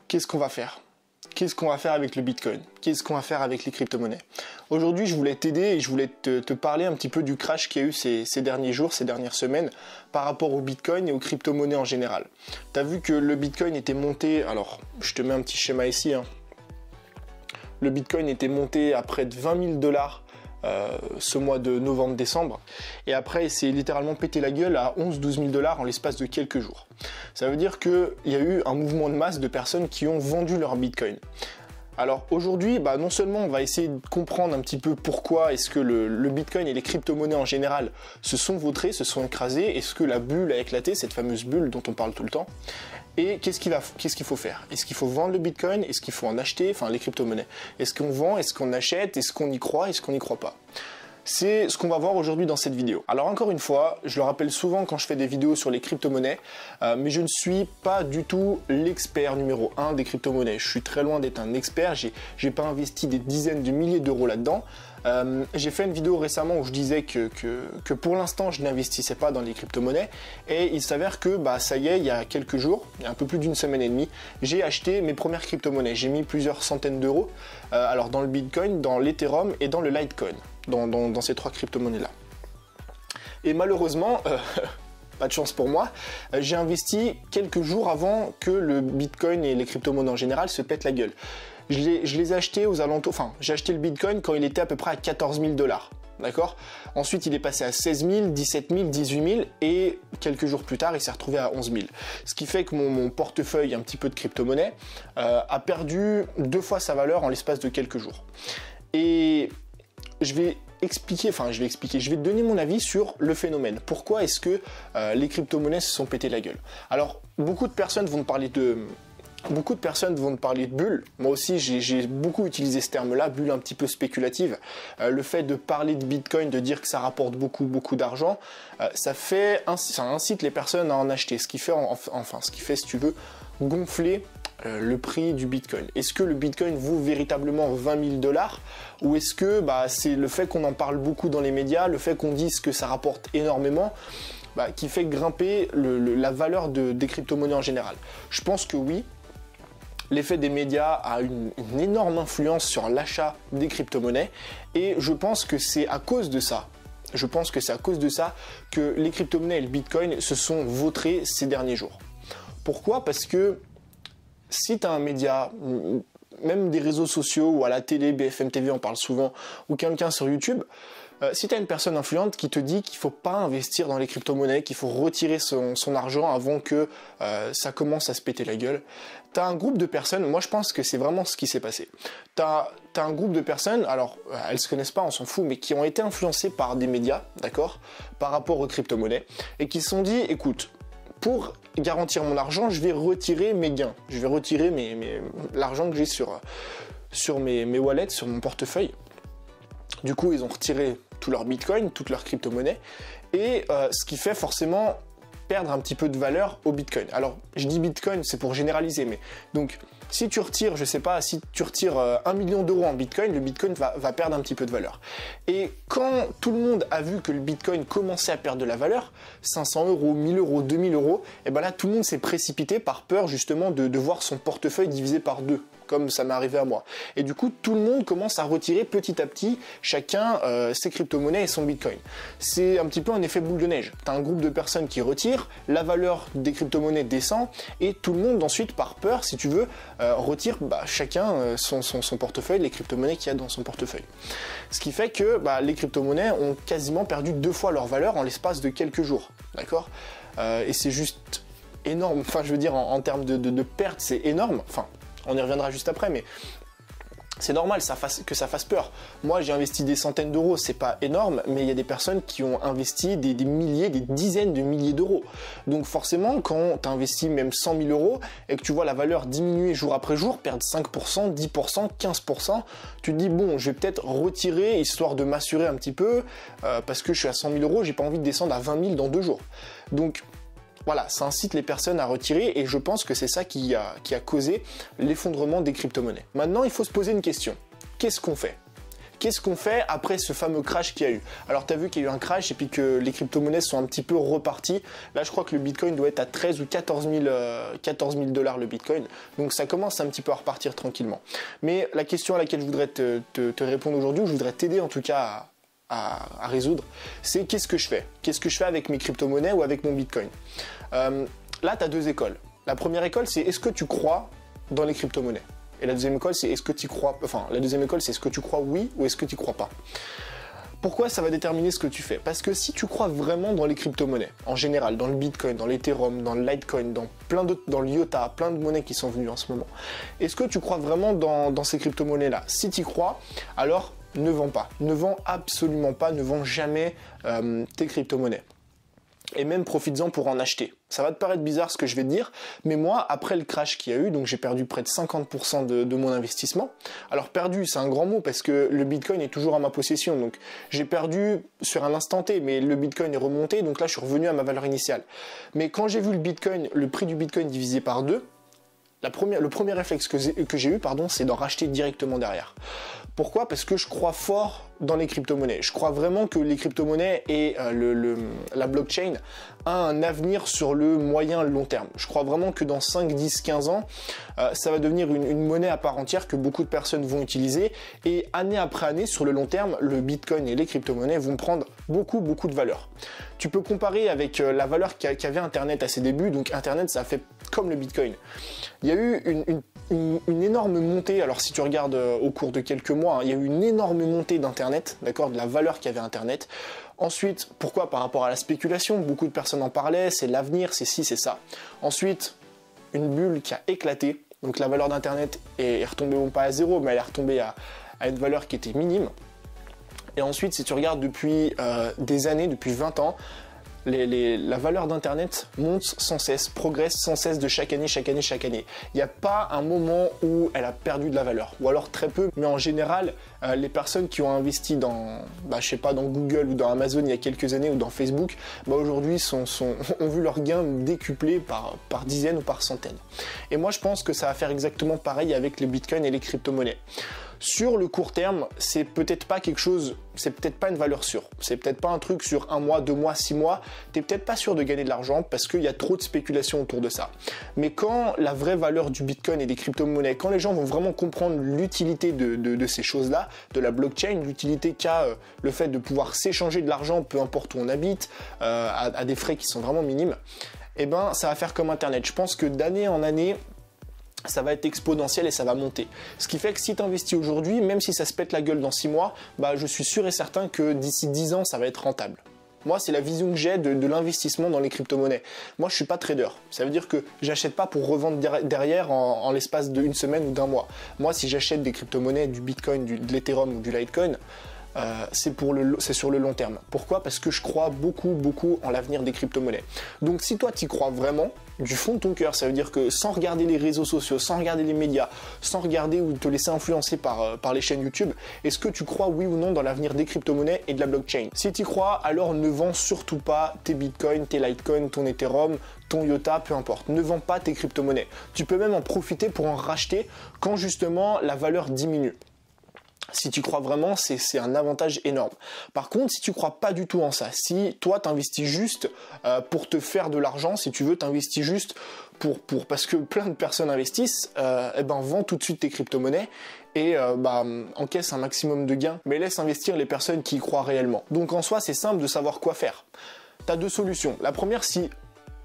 qu'est-ce qu'on va faire? Qu'est-ce qu'on va faire avec le Bitcoin? Qu'est-ce qu'on va faire avec les crypto-monnaies? Aujourd'hui, je voulais t'aider et je voulais te parler un petit peu du crash qu'il y a eu ces derniers jours, ces dernières semaines, par rapport au Bitcoin et aux crypto-monnaies en général. Tu as vu que le Bitcoin était monté, alors je te mets un petit schéma ici, hein. Le Bitcoin était monté à près de 20 000 dollars ce mois de novembre-décembre, et après il s'est littéralement pété la gueule à 11-12 000 dollars en l'espace de quelques jours. Ça veut dire qu'il y a eu un mouvement de masse de personnes qui ont vendu leur Bitcoin. Alors aujourd'hui, non seulement on va essayer de comprendre un petit peu pourquoi est-ce que le Bitcoin et les crypto-monnaies en général se sont vautrés, se sont écrasés, est-ce que la bulle a éclaté, cette fameuse bulle dont on parle tout le temps, et qu'est-ce qu'il faut faire? Est-ce qu'il faut vendre le Bitcoin? Est-ce qu'il faut en acheter? Enfin, les crypto-monnaies. Est-ce qu'on vend? Est-ce qu'on achète? Est-ce qu'on y croit? Est-ce qu'on n'y croit pas? C'est ce qu'on va voir aujourd'hui dans cette vidéo. Alors encore une fois, je le rappelle souvent quand je fais des vidéos sur les crypto-monnaies, mais je ne suis pas du tout l'expert numéro 1 des crypto-monnaies. Je suis très loin d'être un expert, j'ai pas investi des dizaines de milliers d'euros là-dedans. J'ai fait une vidéo récemment où je disais que pour l'instant je n'investissais pas dans les crypto-monnaies, et il s'avère que ça y est, il y a quelques jours, il y a un peu plus d'une semaine et demie, j'ai acheté mes premières crypto-monnaies. J'ai mis plusieurs centaines d'euros, alors dans le Bitcoin, dans l'Ethereum et dans le Litecoin, dans ces trois crypto-monnaies-là. Et malheureusement, pas de chance pour moi, j'ai investi quelques jours avant que le Bitcoin et les crypto-monnaies en général se pètent la gueule. Je les ai achetés aux alentours, j'ai acheté le Bitcoin quand il était à peu près à 14 000 dollars. D'accord? Ensuite, il est passé à 16 000, 17 000, 18 000, et quelques jours plus tard, il s'est retrouvé à 11 000. Ce qui fait que mon portefeuille, un petit peu de crypto-monnaie, a perdu 2 fois sa valeur en l'espace de quelques jours. Et je vais te donner mon avis sur le phénomène. Pourquoi est-ce que les crypto-monnaies se sont pété la gueule? Alors, beaucoup de personnes vont te parler de bulles. Moi aussi, j'ai beaucoup utilisé ce terme-là, bulle un petit peu spéculative. Le fait de parler de Bitcoin, de dire que ça rapporte beaucoup d'argent, ça incite les personnes à en acheter. Ce qui fait, si tu veux, gonfler le prix du Bitcoin. Est-ce que le Bitcoin vaut véritablement 20 000 dollars, ou est-ce que c'est le fait qu'on en parle beaucoup dans les médias, le fait qu'on dise que ça rapporte énormément, qui fait grimper la valeur des crypto-monnaies en général? Je pense que oui. L'effet des médias a une énorme influence sur l'achat des crypto-monnaies, et je pense que c'est à cause de ça. Que les crypto-monnaies et le Bitcoin se sont vautrés ces derniers jours. Pourquoi? Parce que si tu as un média, même des réseaux sociaux, ou à la télé, BFM TV en parle souvent, ou quelqu'un sur YouTube, si tu as une personne influente qui te dit qu'il ne faut pas investir dans les crypto-monnaies, qu'il faut retirer son argent avant que ça commence à se péter la gueule, tu as un groupe de personnes, moi je pense que c'est vraiment ce qui s'est passé. Tu as un groupe de personnes, alors elles se connaissent pas, on s'en fout, mais qui ont été influencées par des médias, d'accord, par rapport aux crypto-monnaies, et qui se sont dit, écoute, pour garantir mon argent, je vais retirer mes gains, je vais retirer l'argent que j'ai sur mes wallets, sur mon portefeuille. Du coup, ils ont retiré tout leur Bitcoin, toute leur crypto-monnaie, et ce qui fait forcément perdre un petit peu de valeur au Bitcoin. Alors, je dis Bitcoin, c'est pour généraliser, mais donc, si tu retires, je sais pas, si tu retires 1 million d'euros en Bitcoin, le Bitcoin va perdre un petit peu de valeur. Et quand tout le monde a vu que le Bitcoin commençait à perdre de la valeur, 500 euros, 1000 euros, 2000 euros, et là, tout le monde s'est précipité par peur justement de voir son portefeuille divisé par 2. Comme ça m'est arrivé à moi. Et du coup, tout le monde commence à retirer petit à petit chacun ses crypto-monnaies et son Bitcoin. C'est un petit peu un effet boule de neige. Tu as un groupe de personnes qui retirent, la valeur des crypto-monnaies descend, et tout le monde ensuite, par peur, si tu veux, retire chacun son portefeuille, les crypto-monnaies qu'il y a dans son portefeuille. Ce qui fait que les crypto-monnaies ont quasiment perdu 2 fois leur valeur en l'espace de quelques jours. D'accord? Et c'est juste énorme. Enfin, je veux dire, en termes de perte, c'est énorme. Enfin, on y reviendra juste après, mais c'est normal que ça fasse peur. Moi, j'ai investi des centaines d'euros, c'est pas énorme, mais il y a des personnes qui ont investi des milliers, des dizaines de milliers d'euros. Donc forcément, quand tu as investi même 100 000 euros et que tu vois la valeur diminuer jour après jour, perdre 5%, 10%, 15%, tu te dis, bon, je vais peut-être retirer, histoire de m'assurer un petit peu, parce que je suis à 100 000 euros, j'ai pas envie de descendre à 20 000 dans 2 jours. Donc, voilà, ça incite les personnes à retirer, et je pense que c'est ça qui a causé l'effondrement des crypto-monnaies. Maintenant, il faut se poser une question. Qu'est-ce qu'on fait? Qu'est-ce qu'on fait après ce fameux crash qu'il y a eu? Alors tu as vu qu'il y a eu un crash et puis que les crypto-monnaies sont un petit peu reparties. Là je crois que le Bitcoin doit être à 13 ou 14 000 $ le Bitcoin. Donc ça commence un petit peu à repartir tranquillement. Mais la question à laquelle je voudrais te répondre aujourd'hui, ou je voudrais t'aider en tout cas à résoudre, c'est qu'est-ce que je fais? Qu'est-ce que je fais avec mes crypto-monnaies ou avec mon Bitcoin? Là tu as deux écoles. La première école, c'est est-ce que tu crois dans les crypto-monnaies? Et la deuxième école, c'est est-ce que tu crois... Enfin, la deuxième école, c'est est-ce que tu crois oui ou est-ce que tu crois pas? Pourquoi ça va déterminer ce que tu fais? Parce que si tu crois vraiment dans les crypto-monnaies, en général, dans le Bitcoin, dans l'Ethereum, dans le Litecoin, dans plein d'autres, dans le IOTA, plein de monnaies qui sont venues en ce moment, est-ce que tu crois vraiment dans ces crypto-monnaies-là? Si tu y crois, alors ne vends pas. Ne vends absolument pas, ne vends jamais tes crypto-monnaies. Et même profites-en pour en acheter. Ça va te paraître bizarre ce que je vais te dire, mais moi, après le crash qu'il y a eu, donc j'ai perdu près de 50% de mon investissement. Alors perdu, c'est un grand mot parce que le Bitcoin est toujours à ma possession, donc j'ai perdu sur un instant T, mais le Bitcoin est remonté, donc là je suis revenu à ma valeur initiale. Mais quand j'ai vu le prix du Bitcoin divisé par 2, le premier réflexe que j'ai eu, c'est d'en racheter directement derrière. Pourquoi? Parce que je crois fort dans les crypto-monnaies. Je crois vraiment que les crypto-monnaies et la blockchain a un avenir sur le moyen long terme. Je crois vraiment que dans 5, 10, 15 ans, ça va devenir une monnaie à part entière que beaucoup de personnes vont utiliser. Et année après année, sur le long terme, le Bitcoin et les crypto-monnaies vont prendre beaucoup de valeur. Tu peux comparer avec la valeur qu'avait Internet à ses débuts. Donc Internet, ça a fait comme le Bitcoin. Il y a eu une énorme montée, alors si tu regardes au cours de quelques mois, hein, il y a eu une énorme montée d'Internet, d'accord, de la valeur qu'avait Internet. Ensuite, pourquoi? Par rapport à la spéculation, beaucoup de personnes en parlaient, c'est l'avenir, c'est ci, c'est ça. Ensuite, une bulle qui a éclaté, donc la valeur d'Internet est retombée, bon pas à zéro, mais elle est retombée à une valeur qui était minime. Et ensuite, si tu regardes depuis des années, depuis 20 ans, la valeur d'Internet monte sans cesse, progresse sans cesse de chaque année. Il n'y a pas un moment où elle a perdu de la valeur, ou alors très peu, mais en général, les personnes qui ont investi dans, je sais pas, dans Google ou dans Amazon il y a quelques années, ou dans Facebook, aujourd'hui ont vu leurs gains décuplés par dizaines ou par centaines. Et moi je pense que ça va faire exactement pareil avec les bitcoins et les crypto-monnaies. Sur le court terme, c'est peut-être pas quelque chose, c'est peut-être pas une valeur sûre. C'est peut-être pas un truc sur 1 mois, 2 mois, 6 mois. T'es peut-être pas sûr de gagner de l'argent parce qu'il y a trop de spéculation autour de ça. Mais quand la vraie valeur du Bitcoin et des crypto-monnaies, quand les gens vont vraiment comprendre l'utilité de ces choses-là, de la blockchain, l'utilité qu'a le fait de pouvoir s'échanger de l'argent peu importe où on habite, à des frais qui sont vraiment minimes, eh ben ça va faire comme Internet. Je pense que d'année en année, ça va être exponentiel et ça va monter. Ce qui fait que si tu investis aujourd'hui, même si ça se pète la gueule dans 6 mois, je suis sûr et certain que d'ici 10 ans, ça va être rentable. Moi, c'est la vision que j'ai de l'investissement dans les crypto-monnaies. Moi, je suis pas trader. Ça veut dire que j'achète pas pour revendre derrière en l'espace d'une semaine ou d'un mois. Moi, si j'achète des crypto-monnaies, du Bitcoin, de l'Ethereum ou du Litecoin, c'est sur le long terme. Pourquoi? Parce que je crois beaucoup en l'avenir des crypto-monnaies. Donc si toi tu y crois vraiment, du fond de ton cœur, ça veut dire que sans regarder les réseaux sociaux, sans regarder les médias, sans regarder ou te laisser influencer par les chaînes YouTube, est-ce que tu crois oui ou non dans l'avenir des crypto-monnaies et de la blockchain? Si tu y crois, alors ne vends surtout pas tes bitcoins, tes litecoins, ton Ethereum, ton IOTA, peu importe. Ne vends pas tes crypto-monnaies. Tu peux même en profiter pour en racheter quand justement la valeur diminue. Si tu crois vraiment, c'est un avantage énorme. Par contre, si tu crois pas du tout en ça, si toi t'investis juste pour te faire de l'argent, si tu veux t'investis juste parce que plein de personnes investissent, vends tout de suite tes crypto-monnaies et encaisse un maximum de gains, mais laisse investir les personnes qui y croient réellement. Donc en soi, c'est simple de savoir quoi faire. Tu as deux solutions. La première,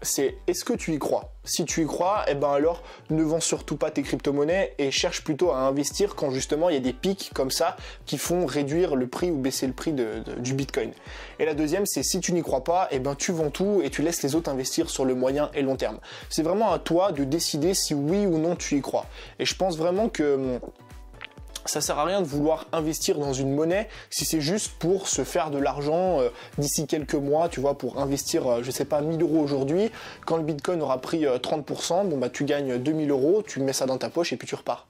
c'est est-ce que tu y crois? Si tu y crois, alors ne vends surtout pas tes crypto-monnaies et cherche plutôt à investir quand justement il y a des pics comme ça qui font réduire le prix ou baisser le prix du Bitcoin. Et la deuxième, c'est si tu n'y crois pas, tu vends tout et tu laisses les autres investir sur le moyen et long terme. C'est vraiment à toi de décider si oui ou non tu y crois. Et je pense vraiment que ça sert à rien de vouloir investir dans une monnaie si c'est juste pour se faire de l'argent d'ici quelques mois, tu vois, pour investir, je sais pas, 1000 € aujourd'hui. Quand le Bitcoin aura pris 30%, tu gagnes 2000 €, tu mets ça dans ta poche et puis tu repars.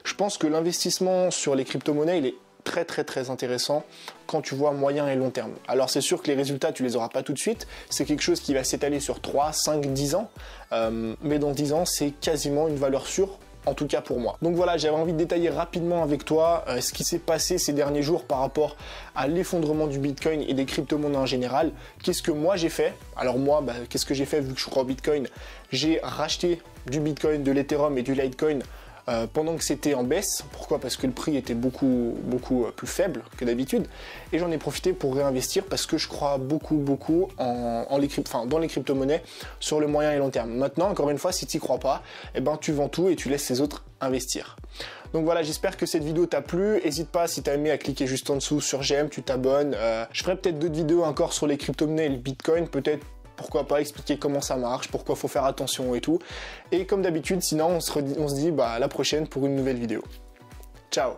Je pense que l'investissement sur les crypto-monnaies, il est très intéressant quand tu vois moyen et long terme. Alors c'est sûr que les résultats tu les auras pas tout de suite, c'est quelque chose qui va s'étaler sur 3, 5, 10 ans, mais dans 10 ans c'est quasiment une valeur sûre en tout cas pour moi. Donc voilà, j'avais envie de détailler rapidement avec toi ce qui s'est passé ces derniers jours par rapport à l'effondrement du Bitcoin et des crypto-monnaies en général. Qu'est-ce que moi j'ai fait? Alors moi, qu'est-ce que j'ai fait vu que je crois au Bitcoin? J'ai racheté du Bitcoin, de l'Ethereum et du Litecoin pendant que c'était en baisse. Pourquoi? Parce que le prix était beaucoup plus faible que d'habitude, et j'en ai profité pour réinvestir parce que je crois beaucoup dans les crypto-monnaies sur le moyen et long terme. Maintenant, encore une fois, si tu n'y crois pas, eh ben, tu vends tout et tu laisses les autres investir. Donc voilà, j'espère que cette vidéo t'a plu. N'hésite pas, si t'as aimé, à cliquer juste en dessous sur j'aime, tu t'abonnes. Je ferai peut-être d'autres vidéos encore sur les crypto-monnaies et le Bitcoin, peut-être. Pourquoi pas expliquer comment ça marche, pourquoi faut faire attention et tout. Et comme d'habitude, sinon on se dit à la prochaine pour une nouvelle vidéo. Ciao!